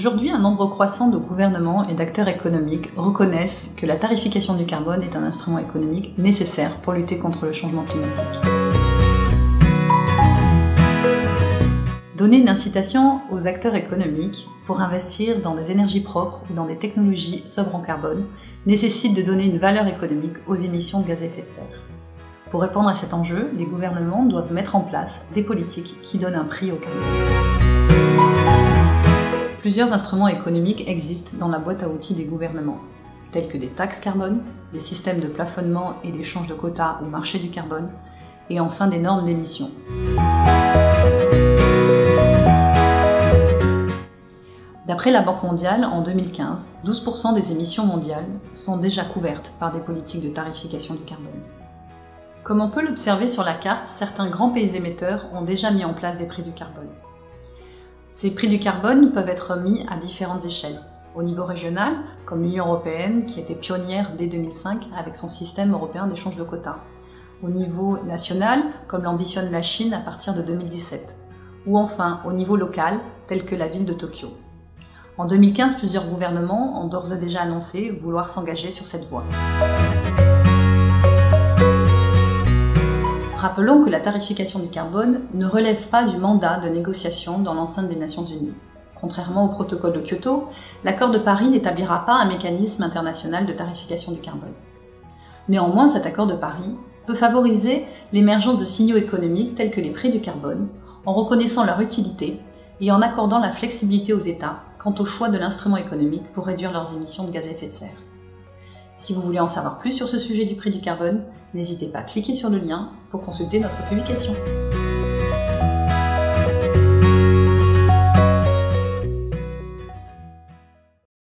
Aujourd'hui, un nombre croissant de gouvernements et d'acteurs économiques reconnaissent que la tarification du carbone est un instrument économique nécessaire pour lutter contre le changement climatique. Donner une incitation aux acteurs économiques pour investir dans des énergies propres ou dans des technologies sobres en carbone nécessite de donner une valeur économique aux émissions de gaz à effet de serre. Pour répondre à cet enjeu, les gouvernements doivent mettre en place des politiques qui donnent un prix au carbone. Plusieurs instruments économiques existent dans la boîte à outils des gouvernements, tels que des taxes carbone, des systèmes de plafonnement et d'échange de quotas au marché du carbone, et enfin des normes d'émissions. D'après la Banque mondiale, en 2015, 12% des émissions mondiales sont déjà couvertes par des politiques de tarification du carbone. Comme on peut l'observer sur la carte, certains grands pays émetteurs ont déjà mis en place des prix du carbone. Ces prix du carbone peuvent être mis à différentes échelles. Au niveau régional, comme l'Union européenne, qui était pionnière dès 2005 avec son système européen d'échange de quotas. Au niveau national, comme l'ambitionne la Chine à partir de 2017. Ou enfin au niveau local, tel que la ville de Tokyo. En 2015, plusieurs gouvernements ont d'ores et déjà annoncé vouloir s'engager sur cette voie. Rappelons que la tarification du carbone ne relève pas du mandat de négociation dans l'enceinte des Nations Unies. Contrairement au protocole de Kyoto, l'accord de Paris n'établira pas un mécanisme international de tarification du carbone. Néanmoins, cet accord de Paris peut favoriser l'émergence de signaux économiques tels que les prix du carbone, en reconnaissant leur utilité et en accordant la flexibilité aux États quant au choix de l'instrument économique pour réduire leurs émissions de gaz à effet de serre. Si vous voulez en savoir plus sur ce sujet du prix du carbone, n'hésitez pas à cliquer sur le lien pour consulter notre publication.